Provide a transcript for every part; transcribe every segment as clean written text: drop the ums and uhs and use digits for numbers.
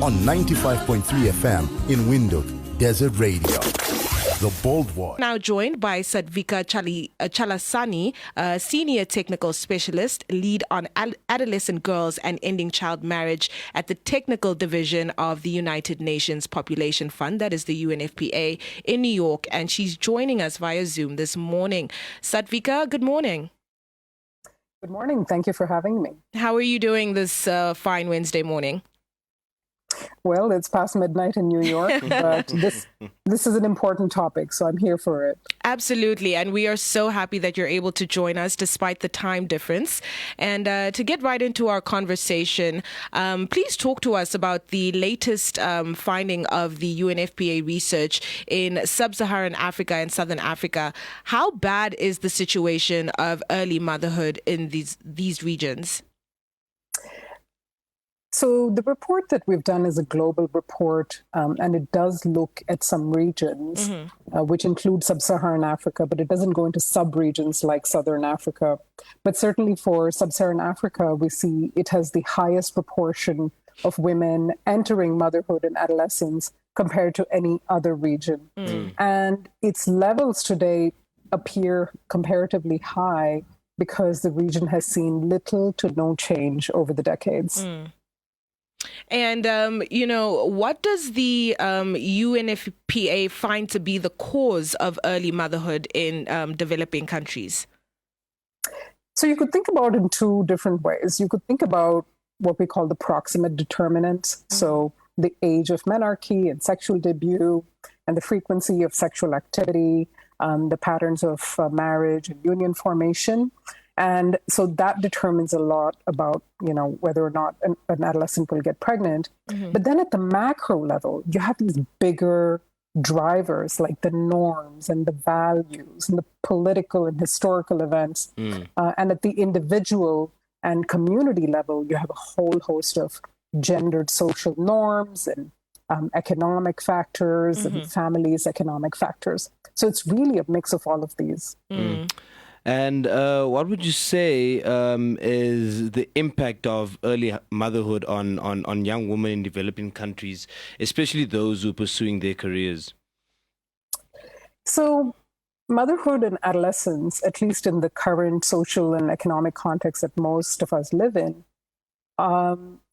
on 95.3 FM in Windhoek, Desert Radio. The Bold One. Now joined by Sadvika Chalasani, Senior Technical Specialist, lead on adolescent girls and ending child marriage at the Technical Division of the United Nations Population Fund, that is the UNFPA, in New York. And she's joining us via Zoom this morning. Sadvika, good morning. Good morning. Thank you for having me. How are you doing this fine Wednesday morning? Well, it's past midnight in New York, but this is an important topic, so I'm here for it. Absolutely. And we are so happy that you're able to join us despite the time difference. And to get right into our conversation, please talk to us about the latest finding of the UNFPA research in sub-Saharan Africa and Southern Africa. How bad is the situation of early motherhood in these regions? So the report that we've done is a global report, and it does look at some regions, which include sub-Saharan Africa, but it doesn't go into sub-regions like Southern Africa. But certainly for sub-Saharan Africa, we see it has the highest proportion of women entering motherhood and adolescence compared to any other region. And its levels today appear comparatively high because the region has seen little to no change over the decades. And, what does the UNFPA find to be the cause of early motherhood in developing countries? So you could think about it in two different ways. You could think about what we call the proximate determinants. So the age of menarche and sexual debut and the frequency of sexual activity, the patterns of marriage and union formation. And so that determines a lot about, whether or not an adolescent will get pregnant. But then at the macro level, you have these bigger drivers like the norms and the values and the political and historical events. And at the individual and community level, you have a whole host of gendered social norms and economic factors and families' economic factors. So it's really a mix of all of these. And what would you say is the impact of early motherhood on young women in developing countries, especially those who are pursuing their careers? So motherhood and adolescence, at least in the current social and economic context that most of us live in,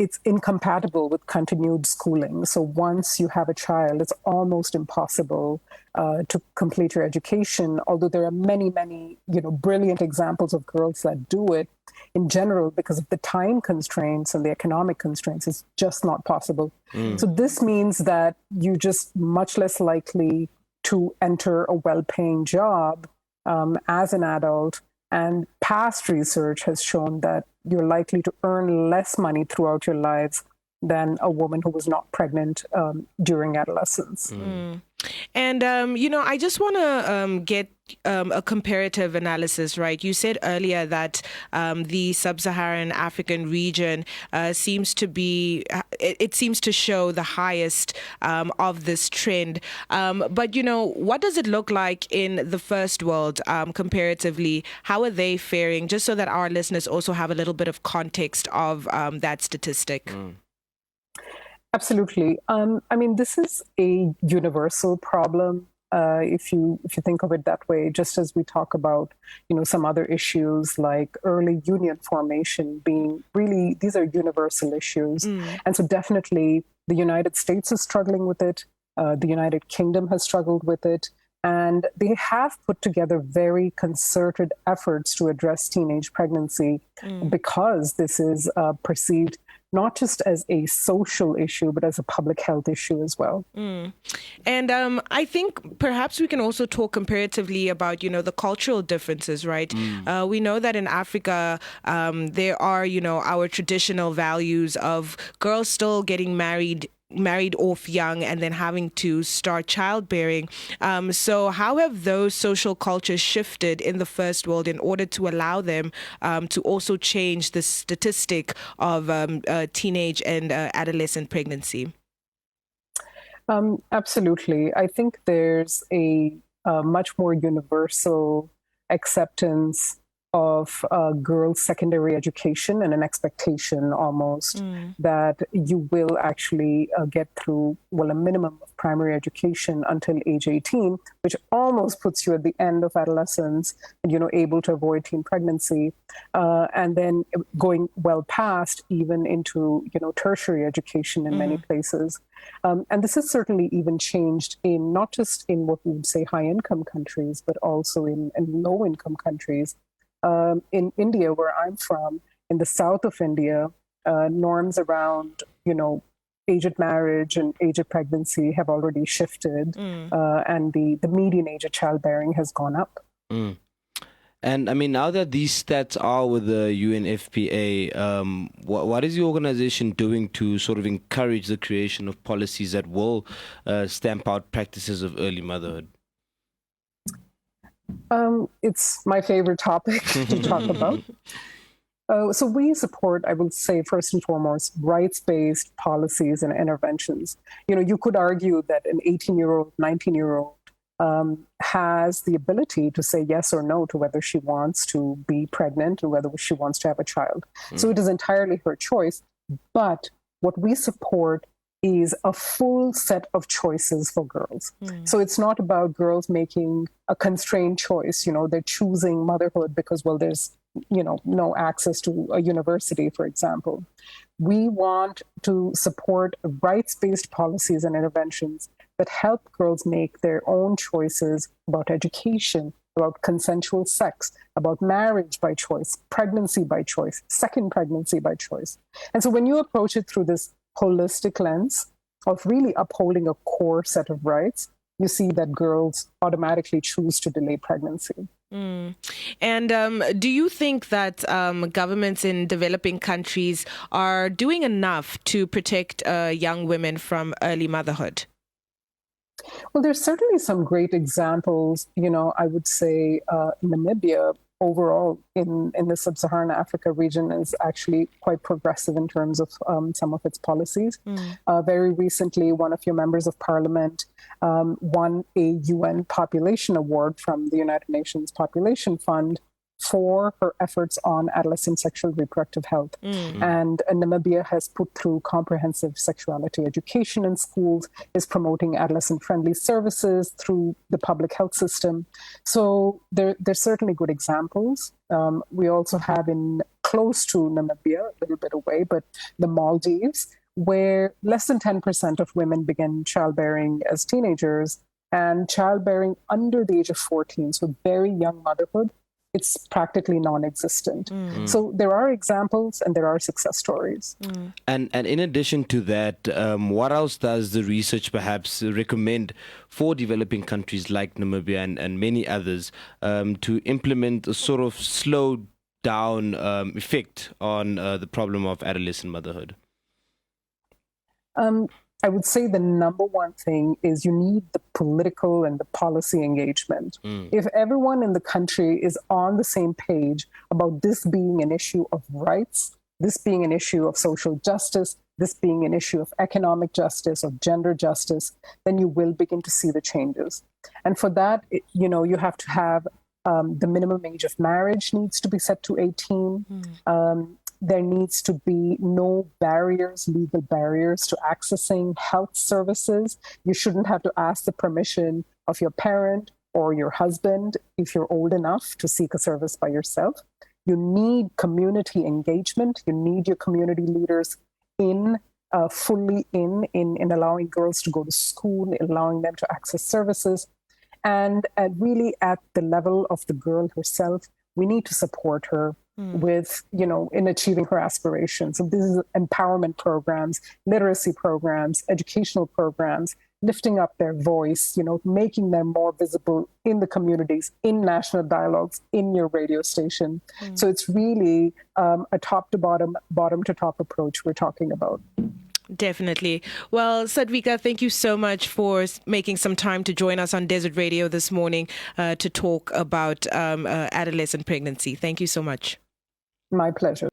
it's incompatible with continued schooling. So once you have a child, it's almost impossible to complete your education, although there are many, many, brilliant examples of girls that do it. In general, because of the time constraints and the economic constraints, it's just not possible. So this means that you're just much less likely to enter a well-paying job as an adult. And past research has shown that you're likely to earn less money throughout your lives than a woman who was not pregnant during adolescence. And, I just want to get a comparative analysis, right? You said earlier that the sub-Saharan African region seems to show the highest of this trend. But, what does it look like in the first world comparatively? How are they faring? Just so that our listeners also have a little bit of context of that statistic. Absolutely. This is a universal problem. If you think of it that way, just as we talk about, some other issues like early union formation being really, these are universal issues. And so definitely the United States is struggling with it. The United Kingdom has struggled with it. And they have put together very concerted efforts to address teenage pregnancy because this is perceived not just as a social issue, but as a public health issue as well. And I think perhaps we can also talk comparatively about, the cultural differences, right? We know that in Africa, there are, our traditional values of girls still getting married off young and then having to start childbearing. So how have those social cultures shifted in the first world in order to allow them to also change the statistic of teenage and adolescent pregnancy? Absolutely. I think there's a much more universal acceptance of girls' secondary education and an expectation almost that you will actually get through, well, a minimum of primary education until age 18, which almost puts you at the end of adolescence, able to avoid teen pregnancy, and then going well past even into, tertiary education in many places. And this has certainly even changed in not just in what we would say high-income countries, but also in low-income countries. In India, where I'm from, in the south of India, norms around, age of marriage and age of pregnancy have already shifted, and the median age of childbearing has gone up. And I mean, now that these stats are with the UNFPA, what is the organization doing to sort of encourage the creation of policies that will stamp out practices of early motherhood? It's my favorite topic to talk about. So we support, I will say, first and foremost, rights-based policies and interventions. You could argue that an 18-year-old, 19-year-old has the ability to say yes or no to whether she wants to be pregnant and whether she wants to have a child. So it is entirely her choice. But what we support is a full set of choices for girls. So it's not about girls making a constrained choice. They're choosing motherhood because, well, there's, no access to a university, for example. We want to support rights-based policies and interventions that help girls make their own choices about education, about consensual sex, about marriage by choice, pregnancy by choice, second pregnancy by choice. And so when you approach it through this holistic lens of really upholding a core set of rights, you see that girls automatically choose to delay pregnancy. And do you think that governments in developing countries are doing enough to protect young women from early motherhood? Well, there's certainly some great examples. I would say Namibia overall in the sub-Saharan Africa region is actually quite progressive in terms of some of its policies. Very recently, one of your members of parliament won a UN Population Award from the United Nations Population Fund for her efforts on adolescent sexual reproductive health. And Namibia has put through comprehensive sexuality education in schools, is promoting adolescent-friendly services through the public health system. So there's certainly good examples. We also have in close to Namibia, a little bit away, but the Maldives, where less than 10% of women begin childbearing as teenagers, and childbearing under the age of 14, so very young motherhood, it's practically non-existent. So there are examples and there are success stories. And in addition to that, what else does the research perhaps recommend for developing countries like Namibia and many others to implement a sort of slow down effect on the problem of adolescent motherhood? I would say the number one thing is you need the political and the policy engagement. If everyone in the country is on the same page about this being an issue of rights, this being an issue of social justice, this being an issue of economic justice or gender justice, then you will begin to see the changes. And for that, you have to have the minimum age of marriage needs to be set to 18. There needs to be no barriers, legal barriers to accessing health services. You shouldn't have to ask the permission of your parent or your husband if you're old enough to seek a service by yourself. You need community engagement. You need your community leaders fully in allowing girls to go to school, allowing them to access services. And really at the level of the girl herself, we need to support her with, in achieving her aspirations. So this is empowerment programs, literacy programs, educational programs, lifting up their voice, making them more visible in the communities, in national dialogues, in your radio station. So it's really a top to bottom, bottom to top approach we're talking about. Definitely. Well, Sadvika, thank you so much for making some time to join us on Desert Radio this morning to talk about adolescent pregnancy. Thank you so much. My pleasure.